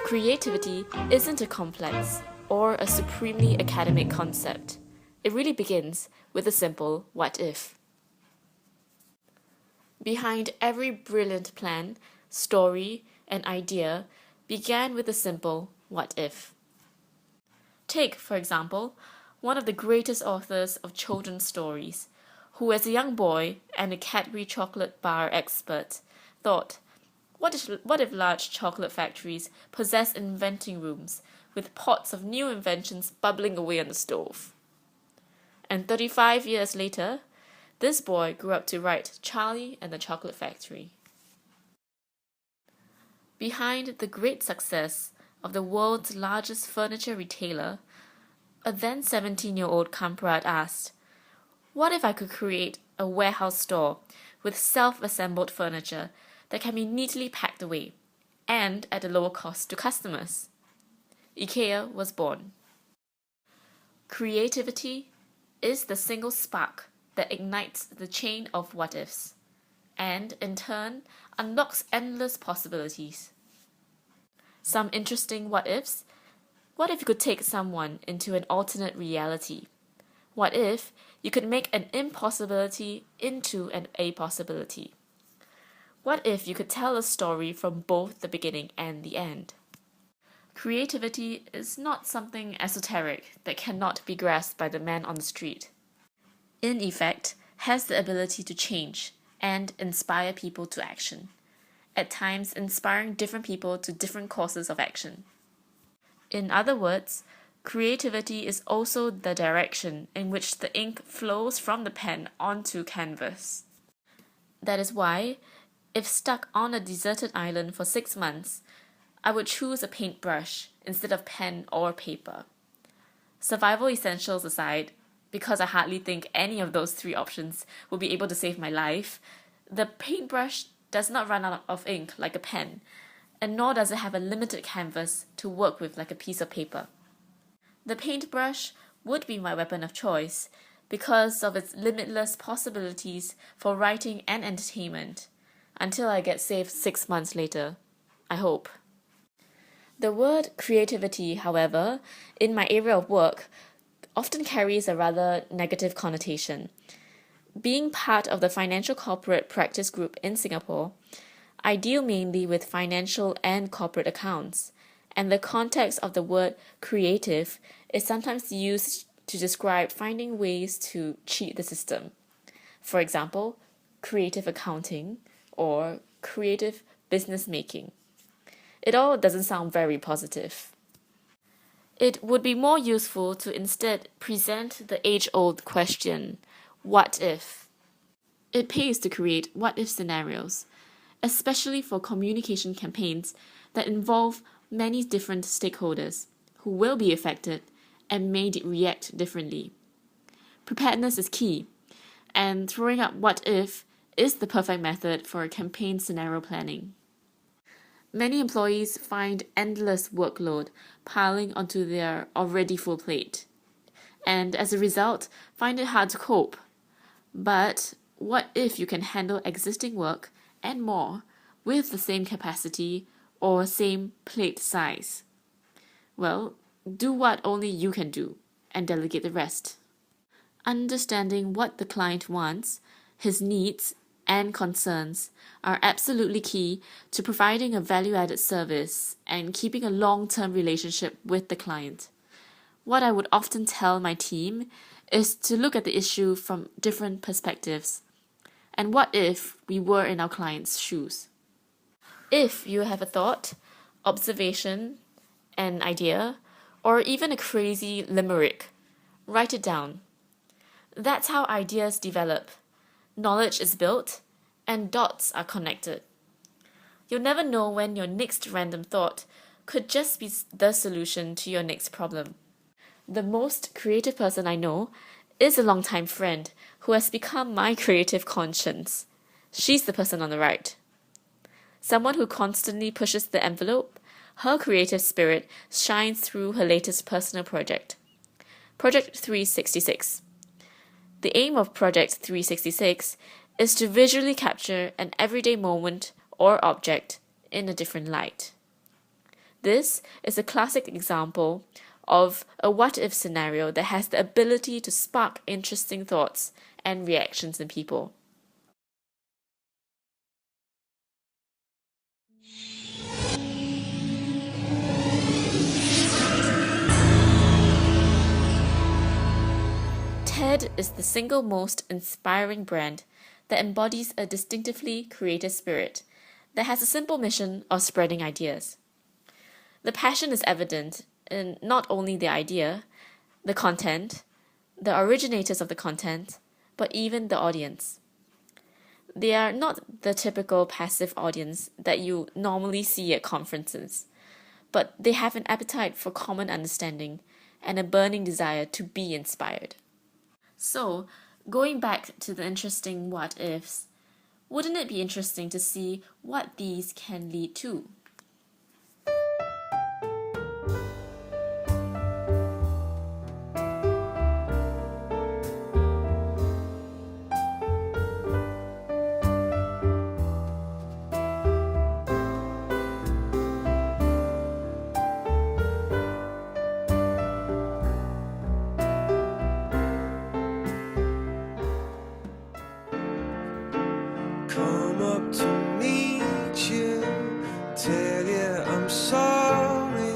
Creativity isn't a complex or a supremely academic concept. It really begins with a simple what if. Behind every brilliant plan, story, and idea began with a simple what if. Take, for example, one of the greatest authors of children's stories, who as a young boy and a Cadbury chocolate bar expert, thought, what if large chocolate factories possess inventing rooms with pots of new inventions bubbling away on the stove? And 35 years later, this boy grew up to write Charlie and the Chocolate Factory. Behind the great success of the world's largest furniture retailer, a then 17-year-old Kamprad asked, what if I could create a warehouse store with self-assembled furniture that can be neatly packed away and at a lower cost to customers? IKEA was born. Creativity is the single spark that ignites the chain of what-ifs and, in turn, unlocks endless possibilities. Some interesting what-ifs. What if you could take someone into an alternate reality? What if you could make an impossibility into a possibility? What if you could tell a story from both the beginning and the end? Creativity is not something esoteric that cannot be grasped by the man on the street. In effect, has the ability to change and inspire people to action, at times inspiring different people to different courses of action. In other words, creativity is also the direction in which the ink flows from the pen onto canvas. That is why, if stuck on a deserted island for 6 months, I would choose a paintbrush instead of pen or paper. Survival essentials aside, because I hardly think any of those 3 options will be able to save my life, the paintbrush does not run out of ink like a pen, and nor does it have a limited canvas to work with like a piece of paper. The paintbrush would be my weapon of choice because of its limitless possibilities for writing and entertainment, until I get saved 6 months later, I hope. The word creativity, however, in my area of work, often carries a rather negative connotation. Being part of the Financial Corporate Practice Group in Singapore, I deal mainly with financial and corporate accounts, and the context of the word creative is sometimes used to describe finding ways to cheat the system. For example, creative accounting or creative business making. It all doesn't sound very positive. It would be more useful to instead present the age-old question, what if? It pays to create what-if scenarios, especially for communication campaigns that involve many different stakeholders who will be affected and may react differently. Preparedness is key, and throwing up what if is the perfect method for campaign scenario planning. Many employees find endless workload piling onto their already full plate, and as a result, find it hard to cope. But what if you can handle existing work and more with the same capacity or same plate size? Well, do what only you can do and delegate the rest. Understanding what the client wants, his needs, and concerns are absolutely key to providing a value-added service and keeping a long-term relationship with the client. What I would often tell my team is to look at the issue from different perspectives. And what if we were in our client's shoes? If you have a thought, observation, an idea, or even a crazy limerick, write it down. That's how ideas develop. Knowledge is built, and dots are connected. You'll never know when your next random thought could just be the solution to your next problem. The most creative person I know is a longtime friend who has become my creative conscience. She's the person on the right. Someone who constantly pushes the envelope, her creative spirit shines through her latest personal project, Project 366. The aim of Project 366 is to visually capture an everyday moment or object in a different light. This is a classic example of a what-if scenario that has the ability to spark interesting thoughts and reactions in people. TED is the single most inspiring brand that embodies a distinctively creative spirit that has a simple mission of spreading ideas. The passion is evident in not only the idea, the content, the originators of the content, but even the audience. They are not the typical passive audience that you normally see at conferences, but they have an appetite for common understanding and a burning desire to be inspired. So, going back to the interesting what ifs, wouldn't it be interesting to see what these can lead to? Come up to meet you, tell you I'm sorry.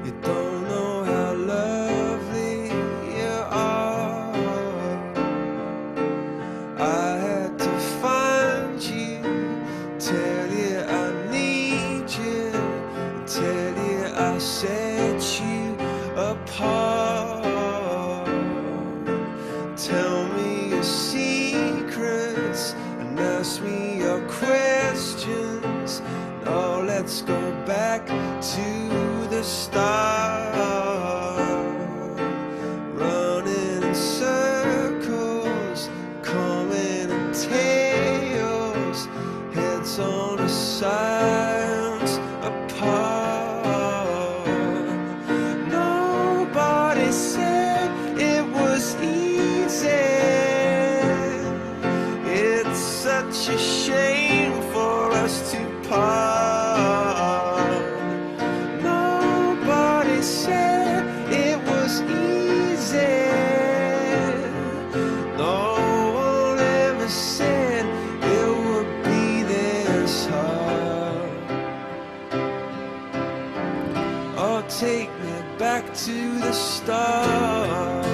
You don't know how lovely you are. I had to find you, tell you I need you, tell you I set you apart. Tell me your secrets, ask me your questions. Now let's go back to the start. Running in circles, coming in tails, heads on the sides apart. Nobody said it was easy. Such a shame for us to part. Nobody said it was easy. No one ever said it would be this hard. Oh, take me back to the start.